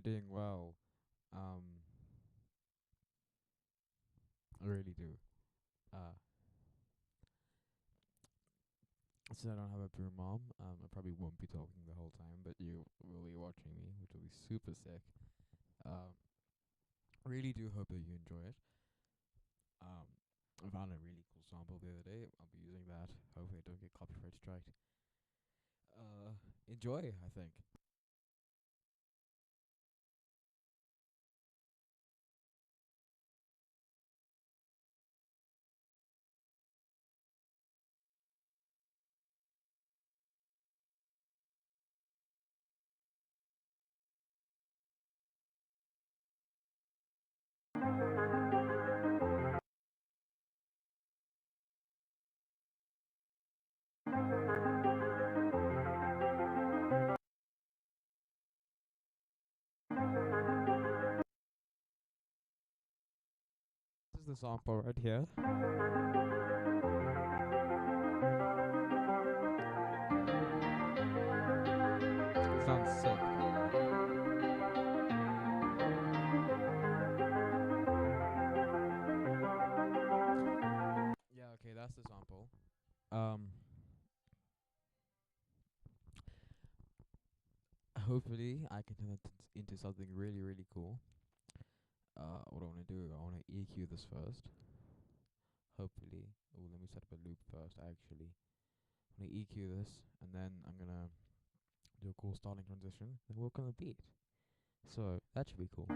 doing well. Um, I really do. Uh, so I don't have a broom mom. I probably won't be talking the whole time, but you will be watching me, which will be super sick. Um, really do hope that you enjoy it. Um, I found a really cool sample the other day. I'll be using that. Hopefully, I don't get copyright striked. Uh, enjoy. I think. This is the sample right here. It sounds sick, by the way. Yeah. Okay, that's the sample. Um, hopefully, I can turn it into something really, really cool. What I want to do, I want to EQ this first. Hopefully, oh, let me set up a loop first. Actually, I'm gonna EQ this, and then I'm gonna do a cool starting transition, and work on the beat. So that should be cool.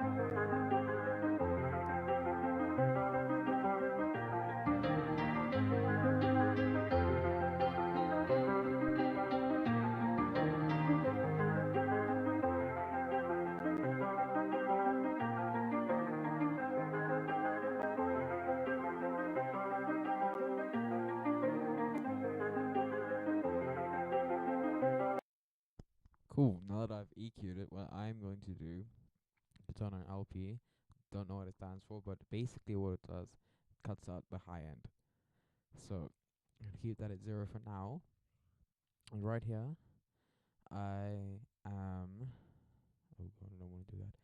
Cool. Now that I've EQ'd it, what I'm going to do to turn on LP, don't know what it stands for, but basically what it does, it cuts out the high end. So I'm gonna keep that at 0 for now. And right here, I am. Oh god, I don't want to do that.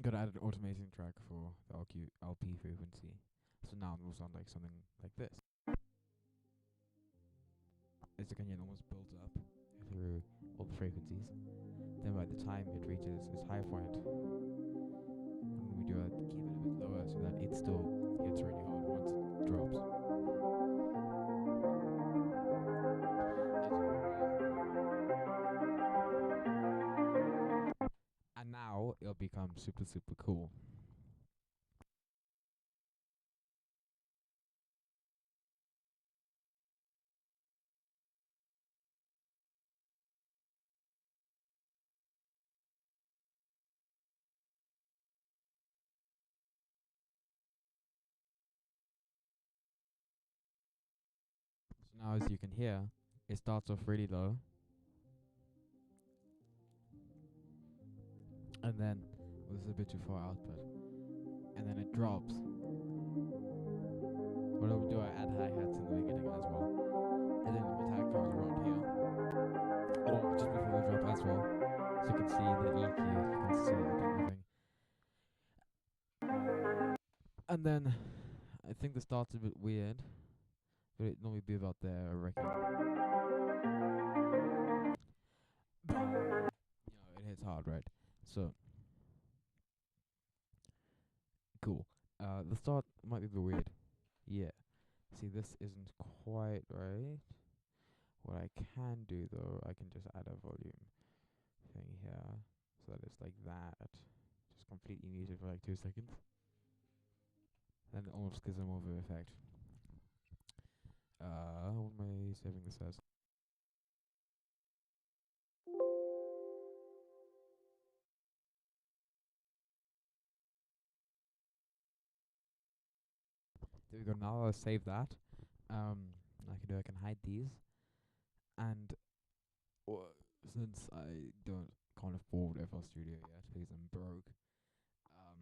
Gotta add an automation track for the LP frequency. So now it will sound like something like this. As you can hear, it almost builds up through all the frequencies. Then by the time it reaches its high point, when we do it, keep it a bit lower so that it still hits really hard once it drops. And now it'll become super, super cool. So now, as you can hear, it starts off really low, and then this is a bit too far output, and then it drops. What I will do, I add hi-hats in the beginning as well, and then the attack comes around here, or just before the drop as well. So you can see the EQ, you can see everything. And then I think the start's a bit weird, but it normally be about there, I reckon. You know, it hits hard, right? So cool. The start might be a bit weird. Yeah. See, this isn't quite right. What I can do though, I can just add a volume thing here, so that it's like that. Just completely muted for like 2 seconds. Then it almost gives a more of an effect. What am I saving this as? There we go. Now I'll save that. I can hide these, and since I can't afford FL Studio yet because I'm broke, um,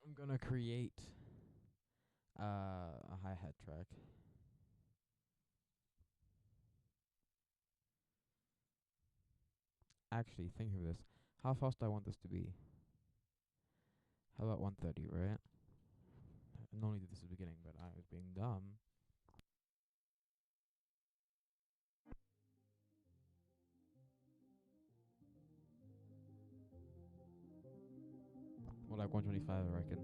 I'm gonna create a hi-hat track. actually think of this. How fast do I want this to be? How about 130, right? I normally do this at the beginning, but I was being dumb. More like 125, I reckon.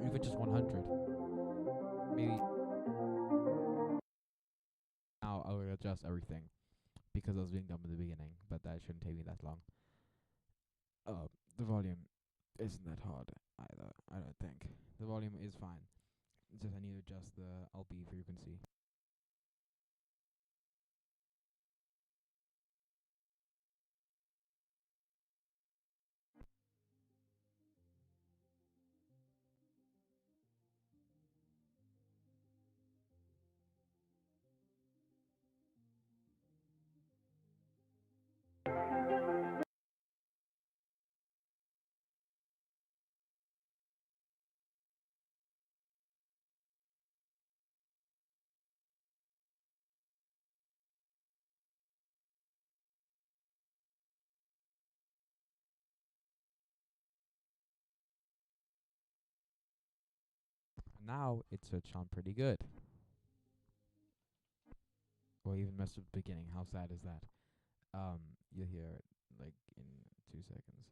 Even just 100. Maybe now I will adjust everything because I was being dumb in the beginning, but that shouldn't take me that long. The volume isn't that hard either, I don't think. The volume is fine. It's just I need to adjust the LB frequency. Now it should sound pretty good. Or even messed up the beginning. How sad is that? You'll hear it like in 2 seconds.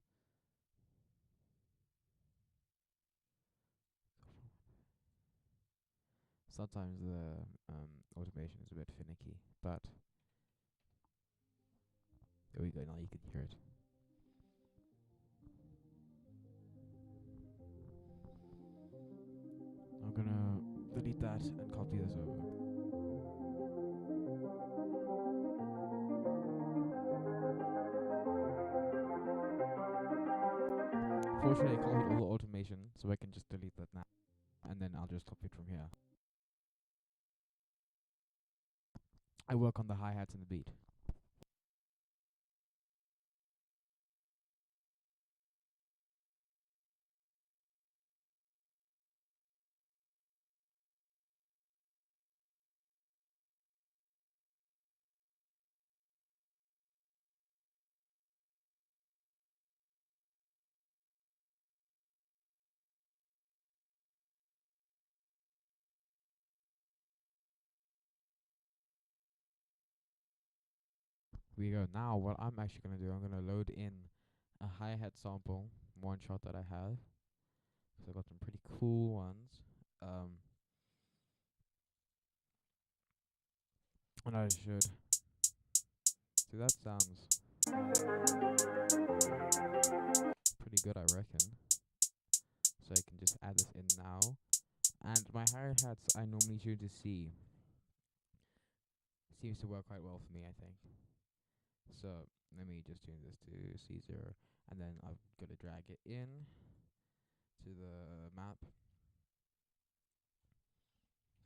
Sometimes the automation is a bit finicky, but there we go. Now you can hear it. I'm gonna delete that and copy this over. Fortunately, I copied all the automation, so I can just delete that now, and then I'll just copy it from here. I work on the hi-hats and the beat. We go. Now, what I'm actually gonna do, I'm gonna load in a hi-hat sample, one shot that I have. So I got some pretty cool ones. And I should. See, that sounds pretty good, I reckon. So I can just add this in now. And my hi-hats I normally tune to C. Seems to work quite well for me, I think. So let me just tune this to C0, and then I'm gonna drag it in to the map.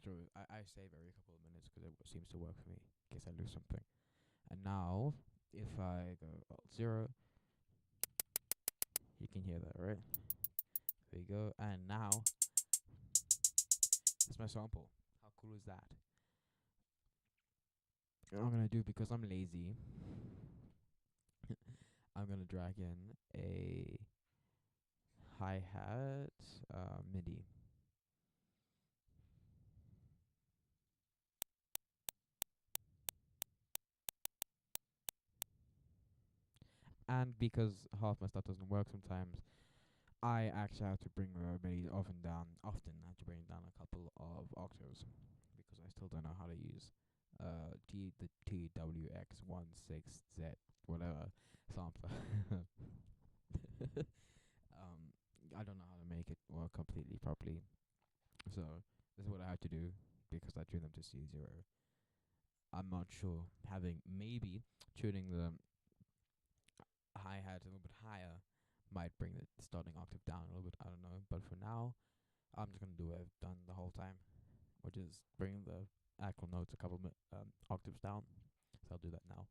So I save every couple of minutes because it seems to work for me in case I lose something. And now, if I go Alt0, you can hear that, right? There you go. And now, that's my sample. How cool is that? What I'm gonna do, because I'm lazy, I'm gonna drag in a hi-hat MIDI. And because half my stuff doesn't work sometimes, I actually have to bring the MIDI often have to bring it down a couple of octaves because I still don't know how to use the TWX16Z whatever sampler. I don't know how to make it work completely properly. So this is what I have to do because I tune them to C0. I'm not sure. Maybe tuning the hi-hat a little bit higher might bring the starting octave down a little bit. I don't know. But for now, I'm just gonna do what I've done the whole time, which is bring the actual notes a couple octaves down. So I'll do that now.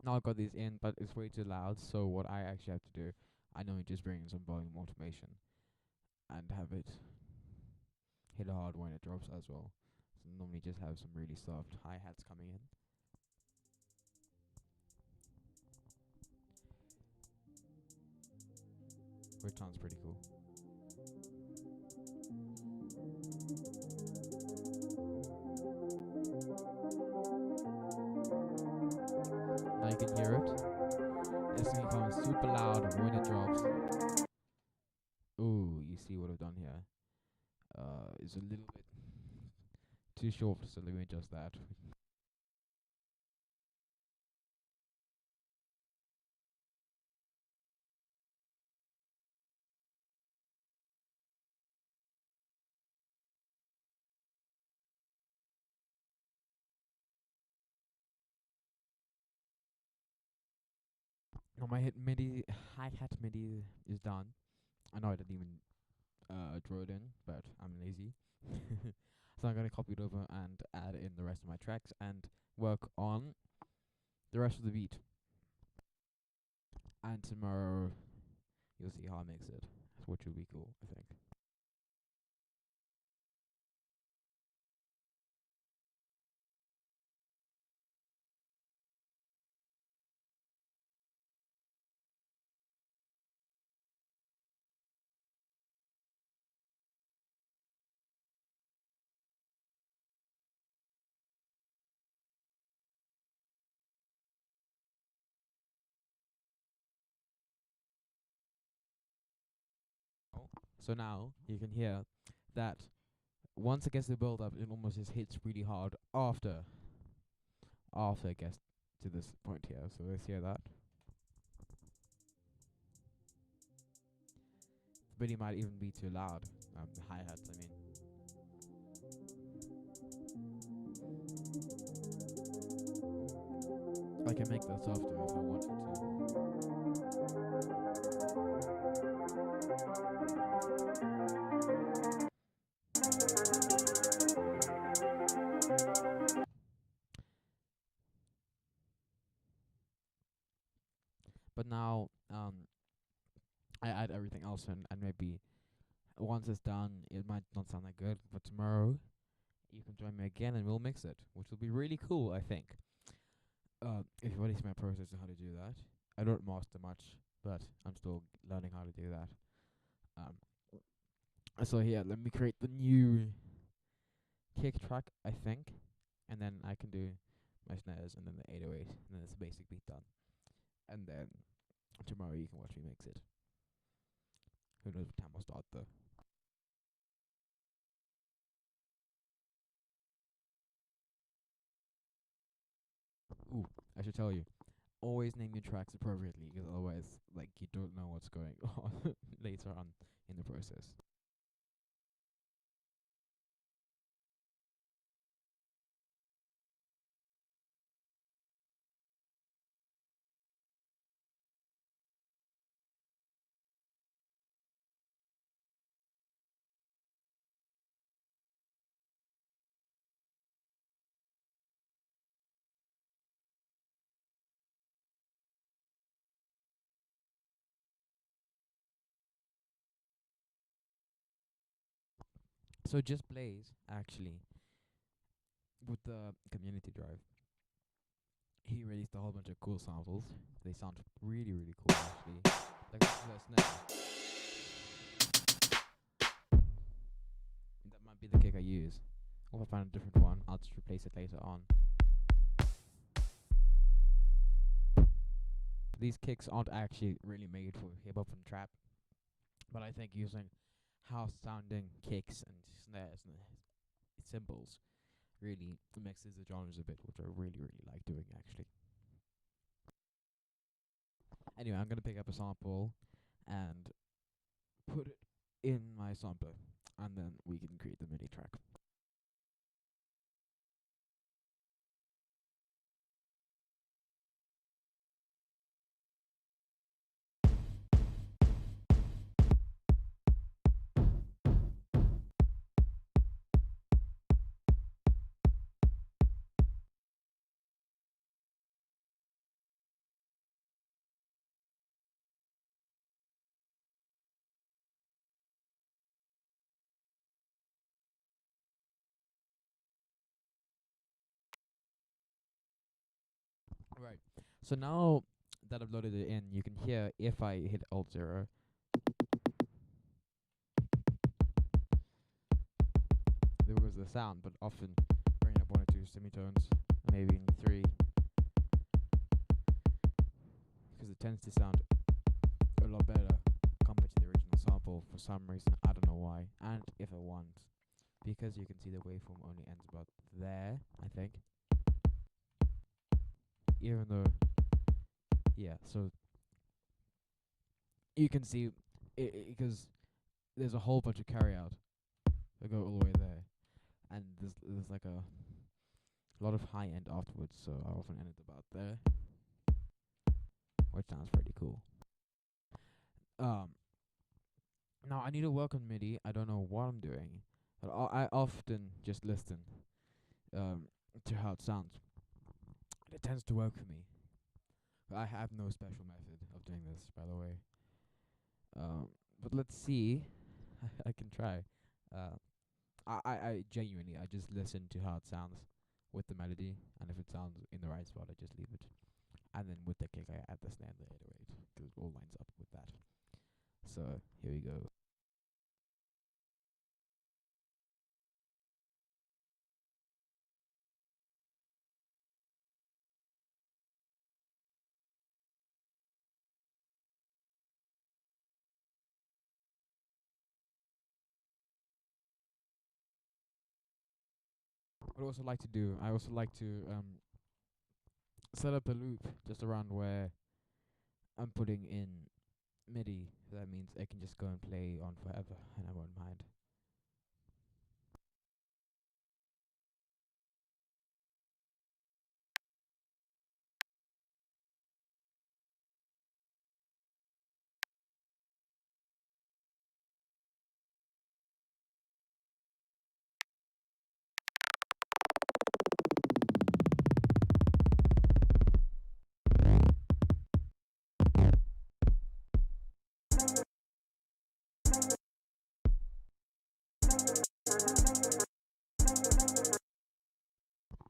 Now I've got these in, but it's way too loud. So what I actually have to do, I normally just bring in some volume automation and have it hit hard when it drops as well. So normally just have some really soft hi-hats coming in. Which sounds pretty cool. Now you can hear it. This thing comes super loud when it drops. Ooh, you see what I've done here? It's a little bit too short, so let me adjust that. Now my hi-hat MIDI is done. I know I didn't even draw it in, but I'm lazy. So I'm gonna copy it over and add in the rest of my tracks and work on the rest of the beat. And tomorrow you'll see how I mix it, which will be cool, I think. So now you can hear that once it gets the build up, it almost just hits really hard after it gets to this point here. So let's hear that. But it might even be too loud. The hi-hats, I mean. I can make that softer if I wanted to. But now, I add everything else in, and maybe once it's done, it might not sound that good. But tomorrow, you can join me again, and we'll mix it, which will be really cool, I think. If you want to see my process on how to do that, I don't master much, but I'm still learning how to do that. So here, let me create the new kick track, I think, and then I can do my snares and then the 808, and then it's a basic beat done. And then tomorrow you can watch me mix it. Who knows what time I'll start though. Ooh, I should tell you, always name your tracks appropriately, because otherwise, like, you don't know what's going on later on in the process. So just Blaze, actually, with the community drive, he released a whole bunch of cool samples. They sound really, really cool, actually. Like this is a snare. That might be the kick I use. Or if I find a different one, I'll just replace it later on. These kicks aren't actually really made for hip hop and trap, but I think using house sounding kicks and snares, cymbals really mixes the genres a bit, which I really, really like doing actually. Anyway, I'm gonna pick up a sample and put it in my sampler, and then we can create the MIDI track. Right. So now that I've loaded it in, you can hear if I hit Alt 0, there was the sound, but often bringing up 1 or 2 semitones, maybe 3, because it tends to sound a lot better compared to the original sample for some reason. I don't know why. And if I want, because you can see the waveform only ends about there, I think. Even though, yeah, so you can see because there's a whole bunch of carry out that go all the way there, and there's like a lot of high end afterwards, so I often end it about there, which sounds pretty cool. Now I need to work on MIDI. I don't know what I'm doing, but I often just listen to how it sounds. It tends to work for me. I have no special method of doing this, by the way. But let's see. I can try. I genuinely, I just listen to how it sounds with the melody, and if it sounds in the right spot, I just leave it. And then with the kick, I add the snare and the 808, because it all lines up with that. So here we go. What I also like to do, I also like to set up a loop just around where I'm putting in MIDI. That means I can just go and play on forever, and I won't mind.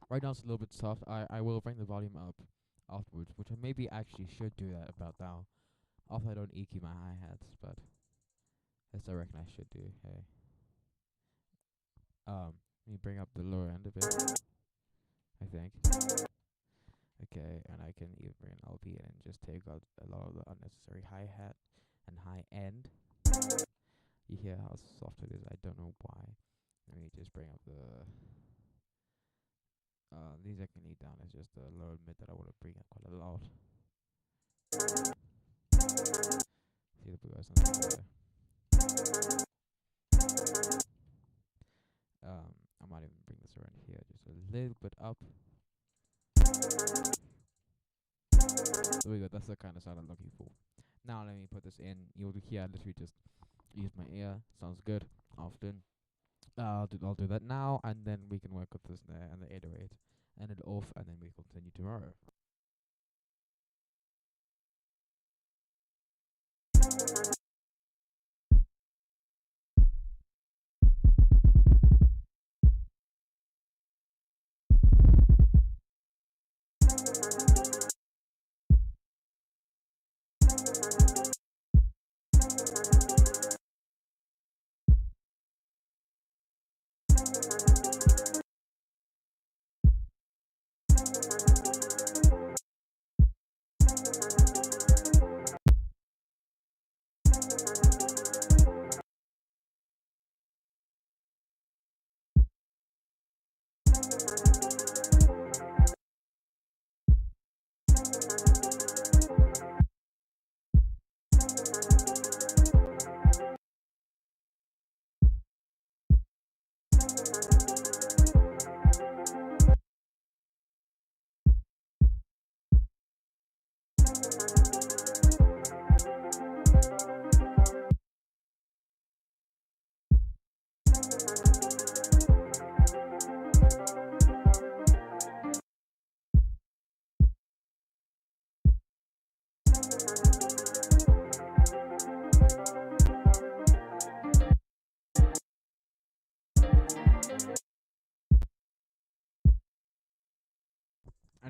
Right now it's a little bit soft. I will bring the volume up afterwards, which I maybe actually should do that about now. After I don't EQ my hi-hats, but that's I reckon I should do. Hey. Let me bring up the lower end a bit, I think. Okay, and I can even bring an LP in and just take out a lot of the unnecessary hi-hat and high end. You hear how soft it is, I don't know why. Let me just bring up the these I can leave down. It's just the lower mid that I want to bring up quite a lot. See the blue eyes on there. I might even bring this around here just a little bit up. There we go, that's the kind of sound I'm looking for. Now let me put this in. You'll hear I literally just use my ear. Sounds good. Often. I'll do that now, and then we can work with the snare and the 808. End it off, and then we continue tomorrow.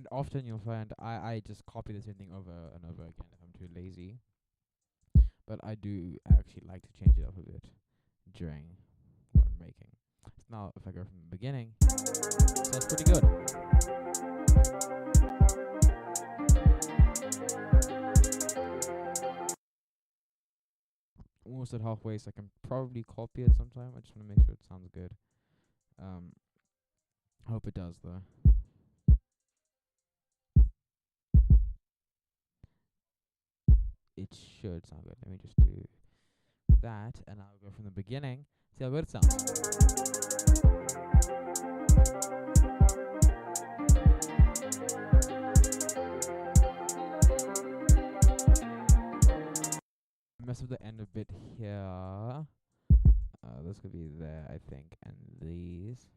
And often you'll find I just copy the same thing over and over again if I'm too lazy. But I do actually like to change it up a bit during what I'm making. So now if I go from the beginning, sounds pretty good. Almost at halfway, so I can probably copy it sometime. I just want to make sure it sounds good. I hope it does though. It should sound good. Let me just do that, and I'll go from the beginning. See how good it sounds. Mess with the end a bit here. This could be there, I think, and these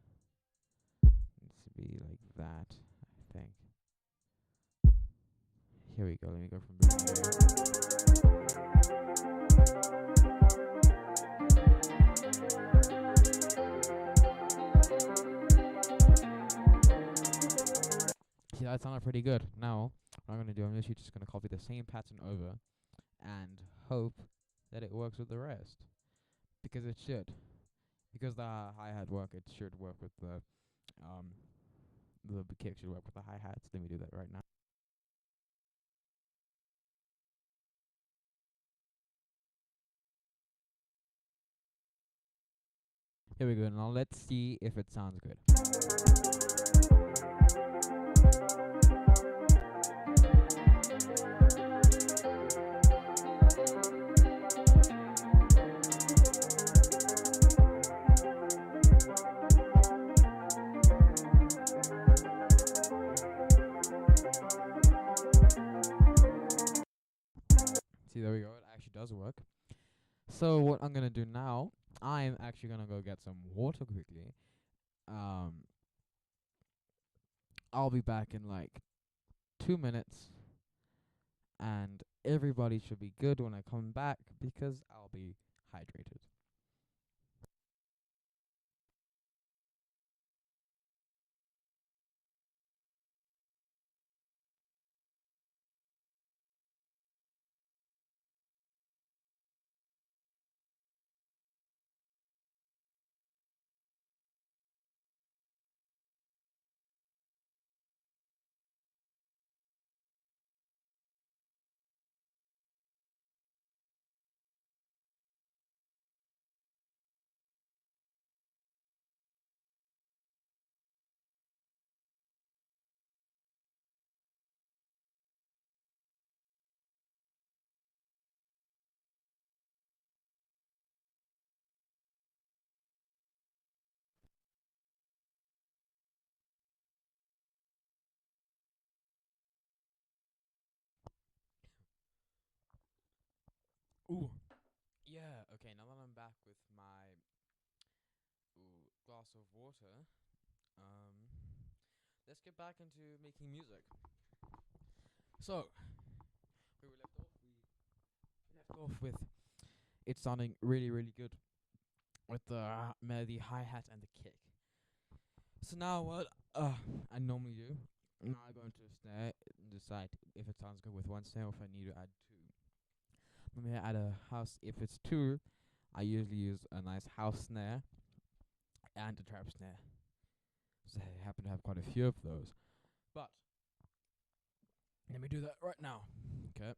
needs to be like that, I think. Here we go. Let me go from beginning. See, that sounded pretty good. Now, what I'm gonna do, I'm literally just gonna copy the same pattern over and hope that it works with the rest, because it should. Because the hi-hat work, it should work with the kick should work with the hi-hats. Let me do that right now. Here we go. Now let's see if it sounds good. See, there we go. It actually does work. So what I'm gonna do now, I'm actually gonna go get some water quickly. I'll be back in like 2 minutes, and everybody should be good when I come back because I'll be hydrated. Ooh, yeah. Okay, now that I'm back with my glass of water, let's get back into making music. So, where we left off with it sounding really, really good with the hi-hat and the kick. So now what I normally do, now I go into a snare and decide if it sounds good with one snare or if I need to add two. When I add a house, if it's two, I usually use a nice house snare and a trap snare. So I happen to have quite a few of those. But let me do that right now. Okay.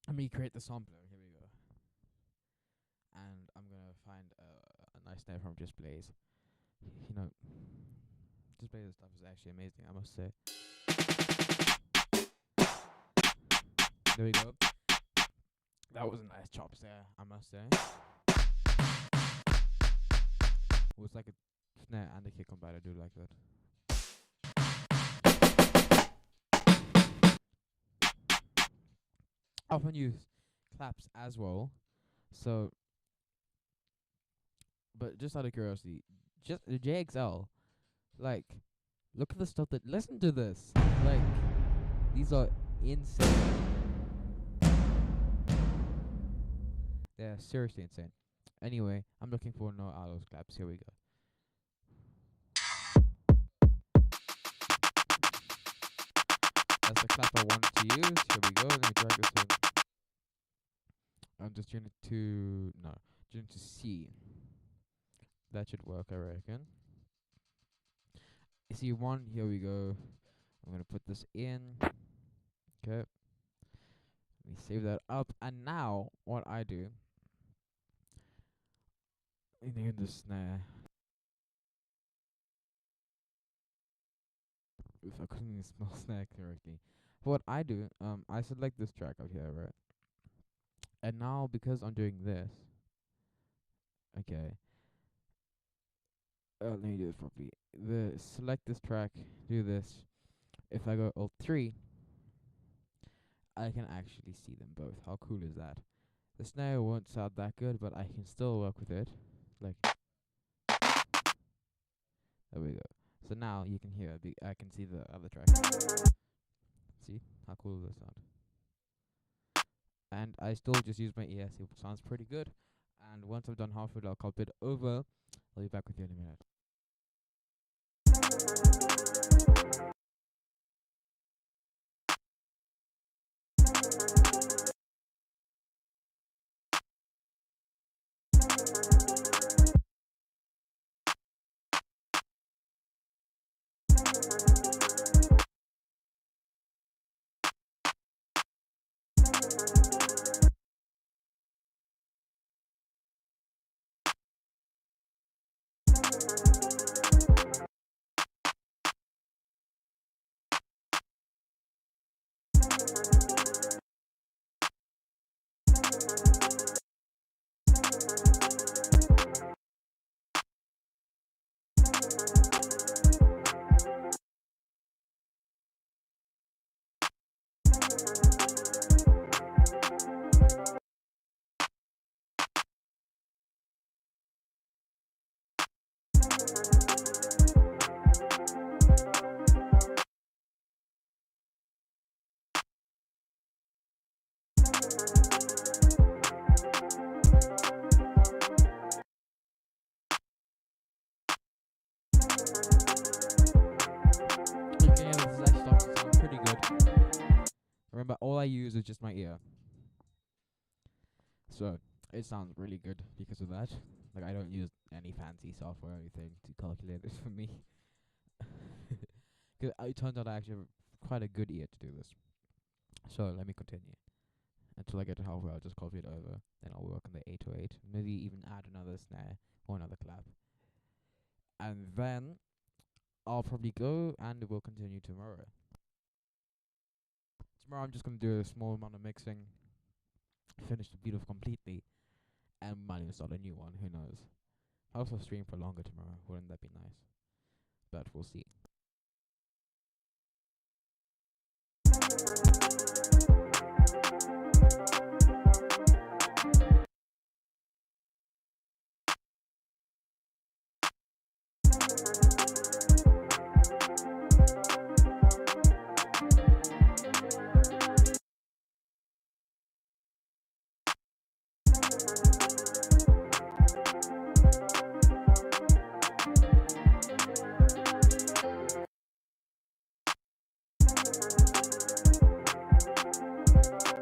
Let me create the sampler. Here we go. And I'm gonna find a nice snare from Just Blaze. You know, Just Blaze stuff is actually amazing, I must say. There we go. That was a nice chop snare, I must say. It was like a snare and a kick combined. I do like that. I often use claps as well. So, but just out of curiosity, just the JXL, like, look at the stuff that. Listen to this. Like, these are insane. They're seriously insane. Anyway, I'm looking for no out of claps. Here we go. That's the clap I wanted to use. Here we go. Let me drag this in. I'm just tuning it to tune it to C. That should work, I reckon. C1. Here we go. I'm gonna put this in. Okay. Let me save that up. And now, what I do, in the snare. If I couldn't even spell snare correctly. What I do, I select this track out here, right? And now, because I'm doing this, okay. Let me do this properly. Select this track, do this. If I go Alt 3, I can actually see them both. How cool is that? The snare won't sound that good, but I can still work with it. Like, there we go. So now you can hear. I can see the other track. See how cool does that sound? And I still just use my ear. So it sounds pretty good. And once I've done half of it, I'll copy it over. I'll be back with you in a minute. Okay, this is actually starting to sound pretty good. Remember, all I use is just my ear. So, it sounds really good because of that. Like, I don't use any fancy software or anything to calculate it for me. Because it turns out I actually have quite a good ear to do this. So, let me continue. Until I get to halfway, I'll just copy it over. Then I'll work on the 808. Maybe even add another snare or another clap. And then I'll probably go and we'll continue tomorrow. Tomorrow I'm just going to do a small amount of mixing, finish the beat off completely, and might even start a new one, who knows. I'll also stream for longer tomorrow, wouldn't that be nice? But we'll see.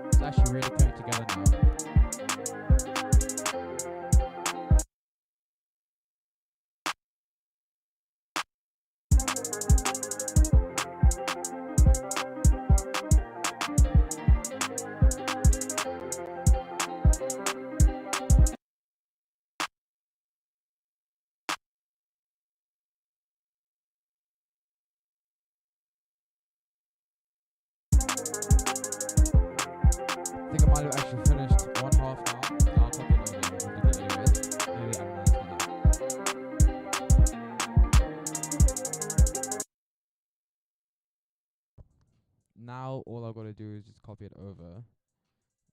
It's actually really coming together now. I think I might have actually finished one half now. So I'll copy it over and we'll do the 808. Maybe add another. Now all I've got to do is just copy it over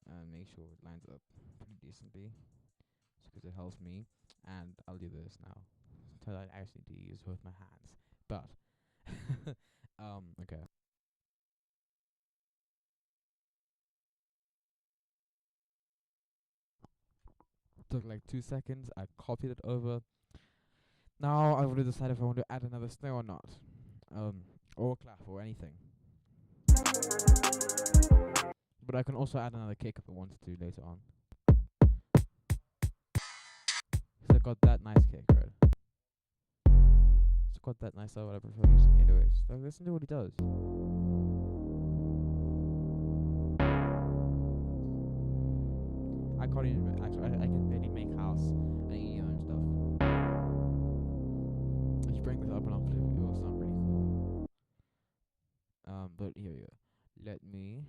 and make sure it lines up pretty decently, because it helps me. And I'll do this now. So I actually do use both my hands, but okay. Took like 2 seconds. I copied it over. Now I've already decided if I want to add another snare or not, or clap or anything. But I can also add another kick if I wanted to later on. So I got that nice kick, right? It's got that nice style, but I prefer using 808s. Like, listen to what he does. I can't even actually. I can barely make house and EDM and stuff. If you bring this up and up, it will sound really cool. But here we go. Let me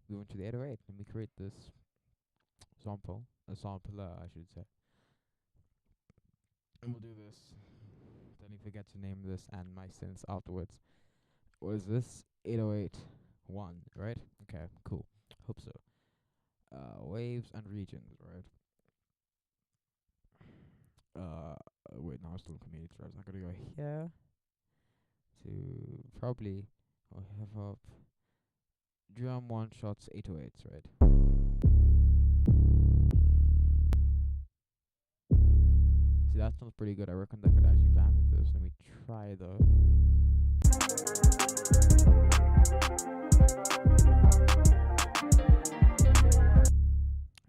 go into the 808. Let me create this a sampler, I should say. And we'll do this. Don't you forget to name this and my synths afterwards. What is this? 808.1, right? Okay, cool. Hope so. Waves and regions, right? Wait, now I'm still in community tracks. I'm gonna go here to probably have up drum one shots 808s, right? See, that sounds pretty good. I reckon that could actually bang with this. Let me try though.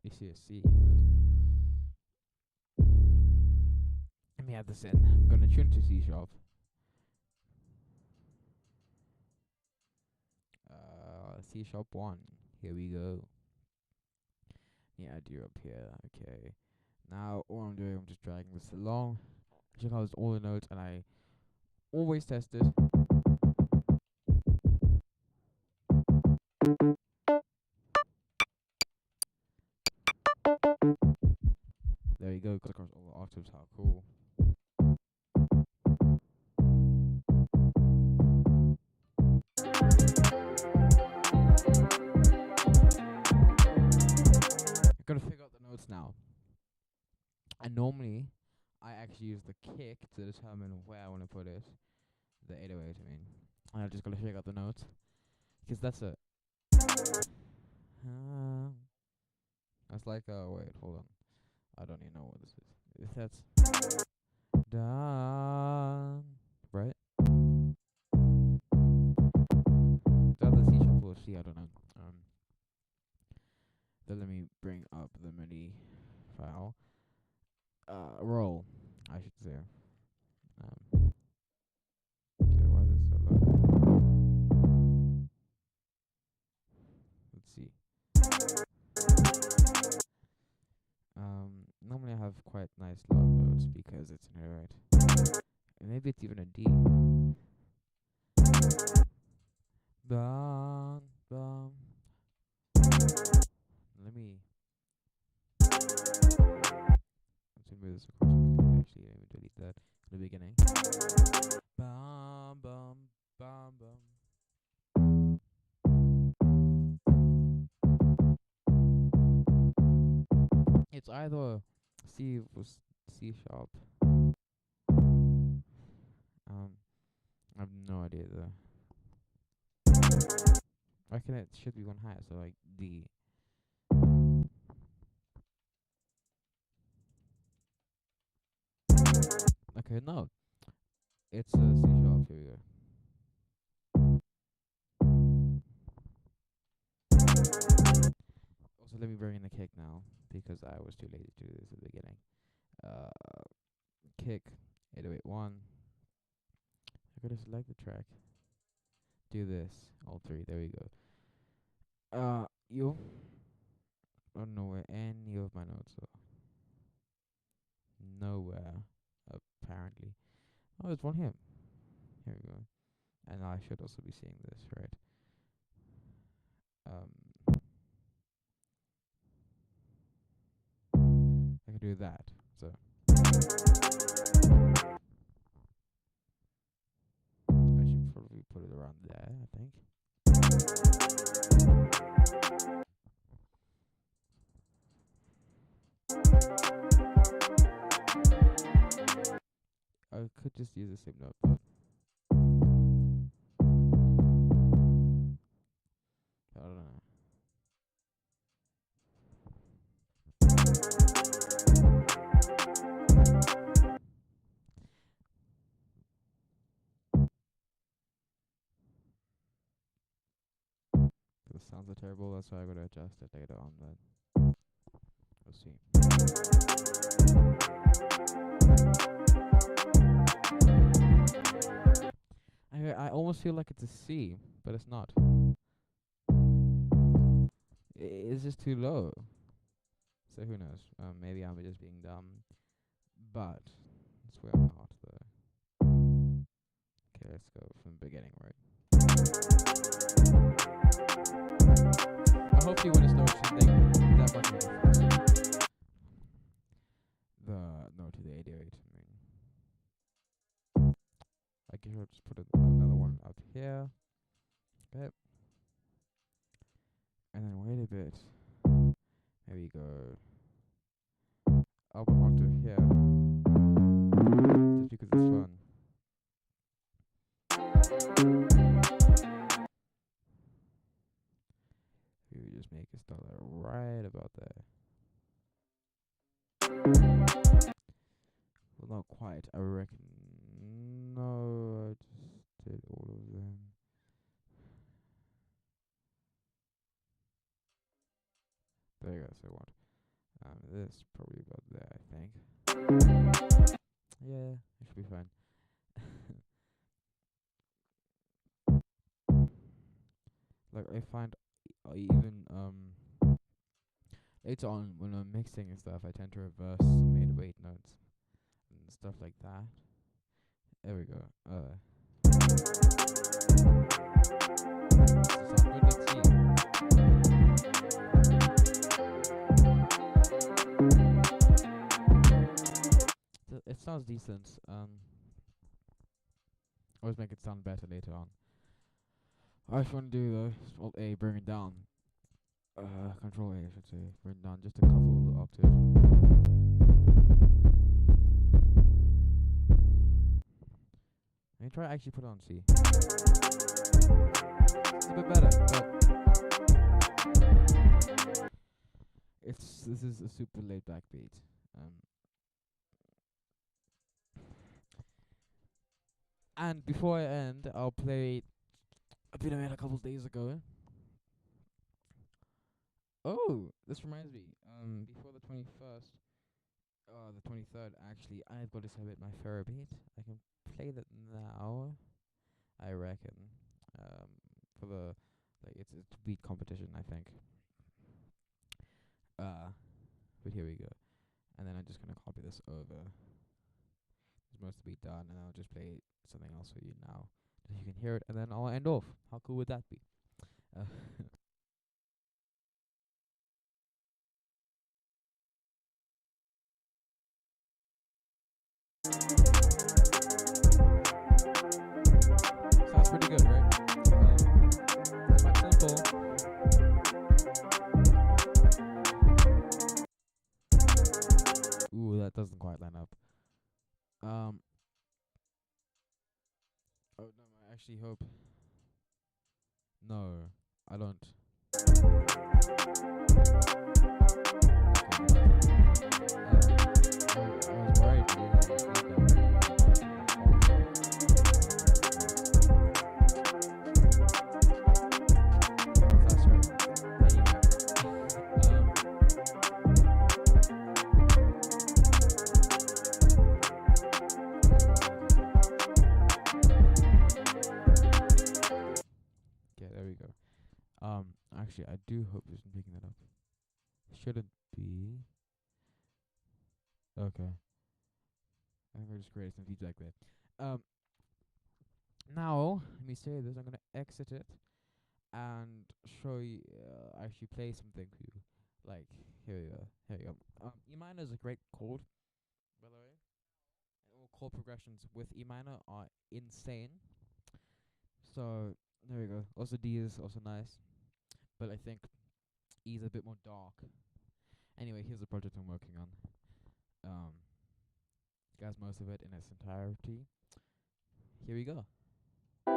You see a C, but let me add this in. I'm gonna tune to C sharp. C sharp 1. Here we go. Yeah, I do up here. Okay. Now all I'm doing, I'm just dragging this along. Check out all the notes, and I always test it. There you go. Got across all the octaves. How cool. I'm gonna figure out the notes now. And normally, I actually use the kick to determine where I want to put it. The 808, I mean. And I just gotta figure out the notes. Because that's a... that's like, wait, hold on. I don't even know what this is. If that's... Done. Right? The other C sharp or C, I don't know. Then let me bring up the MIDI file. Roll, I should say. Why is this so low? Let's see. Normally I have quite nice low notes because it's an 808. Maybe it's even a D. Bum, bum. Let me move this across quickly. Actually, let me delete that in the beginning. Bum, bum, bum, bum. It's either C or C sharp. I have no idea though. I reckon it should be one higher, so like D. Okay, no. It's a C sharp, here we go. Also, let me bring in the kick now, because I was too lazy to do this at the beginning. Kick, 808.1. I gotta select the track. Do this, all three, there we go. You. I don't know where any of my notes are. Nowhere, apparently. Oh, there's one here. Here we go. And I should also be seeing this, right? I can do that. So I should probably put it around there, I think. I could just use the same note, but I don't know. the sounds are terrible. That's why I gotta adjust it later on. But we'll see. I almost feel like it's a C, but it's not. It's just too low. So who knows? Maybe I'm just being dumb. But I swear I'm not though. Okay, let's go from the beginning, right? I hope you want to know that much of a difference. The no to the 808. I guess I'll just put another one up here. Okay. And then wait a bit. Maybe go up onto here. Just because it's fun. We just make a start right about there. Well, not quite. I reckon. No, I just did all of them. There you go. So what? This probably about there, I think. Yeah, it should be fine. Like I find even later on when I'm mixing and stuff, I tend to reverse some 808 notes and stuff like that. There we go. Sound good? Let's see. It sounds decent. Always make it sound better later on. What I want to do though is Alt A, bring it down. Control A, I should say. Bring it down just a couple of octaves. Let me try to actually put it on C. It's a bit better, but this is a super laid back beat. And before I end, I'll play a bit I made a couple of days ago. Oh, this reminds me. Before the 21st, the 23rd actually, I've got to submit my favorite beat. I can play that now, I reckon. For the it's a beat competition, I think. But here we go. And then I'm just gonna copy this over. There's most of the beat done, and I'll just play something else for you now, so you can hear it, and then I'll end off. How cool would that be? Sounds pretty good, right? It's quite simple. Ooh, that doesn't quite line up. Oh no, I actually hope. No, I don't. I was worried. That's right. Okay, there we go. Actually, I do hope it's picking that up. Shouldn't be. Okay. I think I just created some feedback there. Now, let me say this. I'm gonna exit it and show you. Actually, play something for you. Like here we go. Here we go. E minor is a great chord, by the way. And all chord progressions with E minor are insane. So there we go. Also D is also nice, but I think E is a bit more dark. Anyway, here's the project I'm working on. Guys, most of it in its entirety. Here we go. I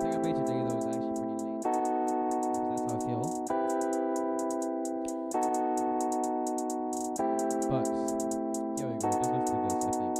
think I made today though is actually pretty late, because that's how I feel. But here we go. Just listen to this, I think.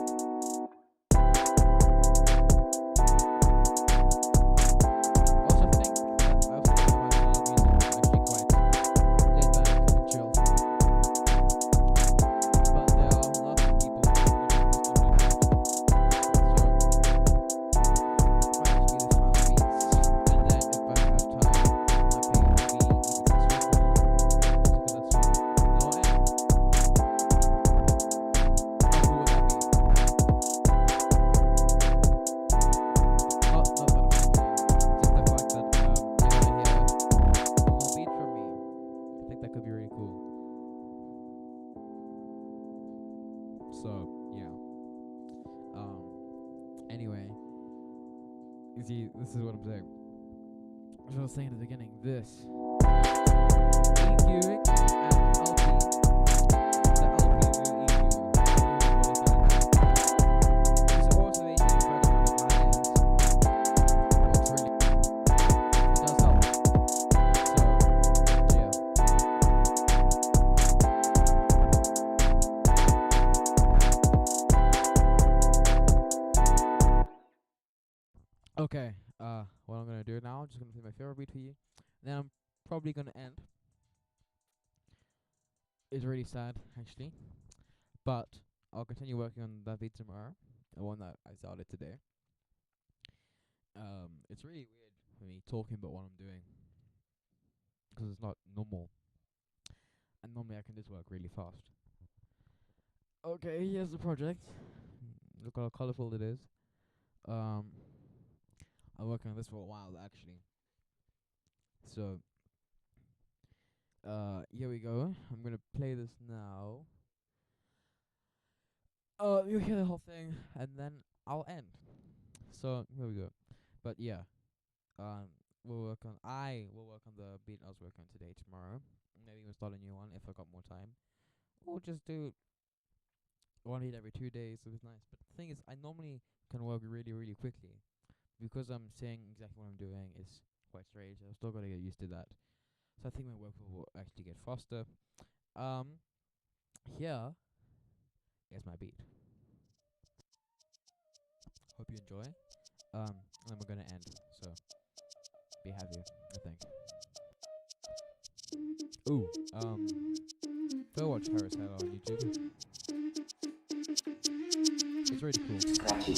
You see, this is what I'm saying. As I was saying at the beginning, this EQing and LP, the LP EQ, is automating further on the client. It's really, it does help. So, yeah. Okay, what I'm gonna do now, I'm just gonna play my favorite beat for you. Then I'm probably gonna end. It's really sad, actually, but I'll continue working on that beat tomorrow, the one that I started today. It's really weird for me talking about what I'm doing, because it's not normal, and normally I can just work really fast. Okay, here's the project. Look how colorful it is. I'm working on this for a while, actually. So, here we go. I'm gonna play this now. You'll hear the whole thing, and then I'll end. So, here we go. But yeah, I will work on the beat I was working on today, tomorrow. Maybe we'll start a new one if I got more time. Or just do one beat every 2 days, so it's nice. But the thing is, I normally can work really, really quickly. Because I'm saying exactly what I'm doing, it's quite strange. I've still got to get used to that. So I think my work will actually get faster. Here is my beat. Hope you enjoy. And then we're gonna end. So be happy, I think. Ooh, go watch Harris Heller on YouTube. It's really cool. Scratchy.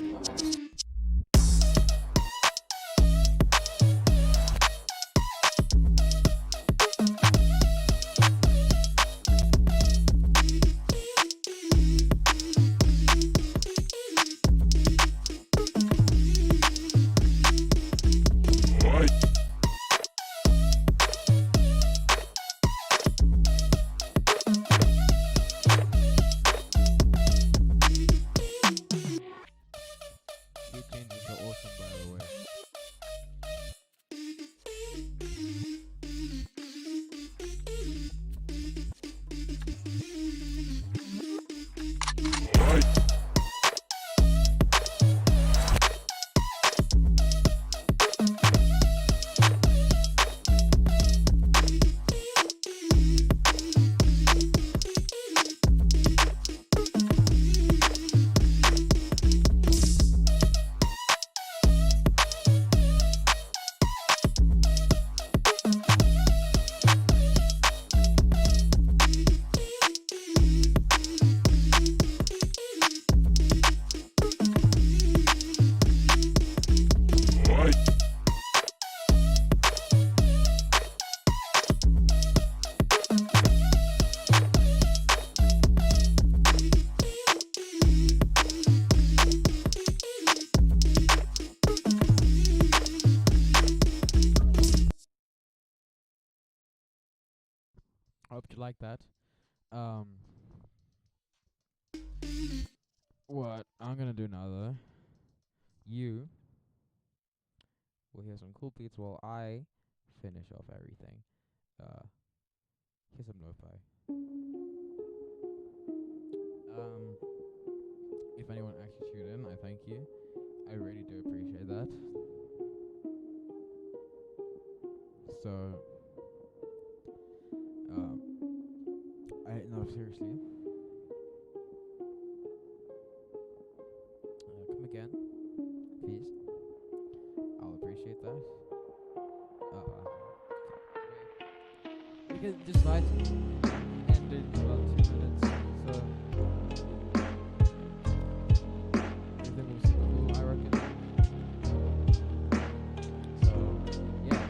I hope you like that. What I'm gonna do now, though, you will hear some cool beats while I finish off everything. Here's some lo-fi. If anyone actually tuned in, I thank you. I really do appreciate that. So, no, seriously. Come again, please. I'll appreciate that. We can just write and in about 2 minutes. So, everything will seem cool, I reckon. So, yeah.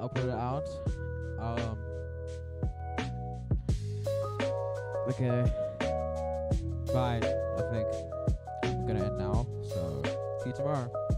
I'll put it out. Okay. Bye. I think I'm gonna end now. So see you tomorrow.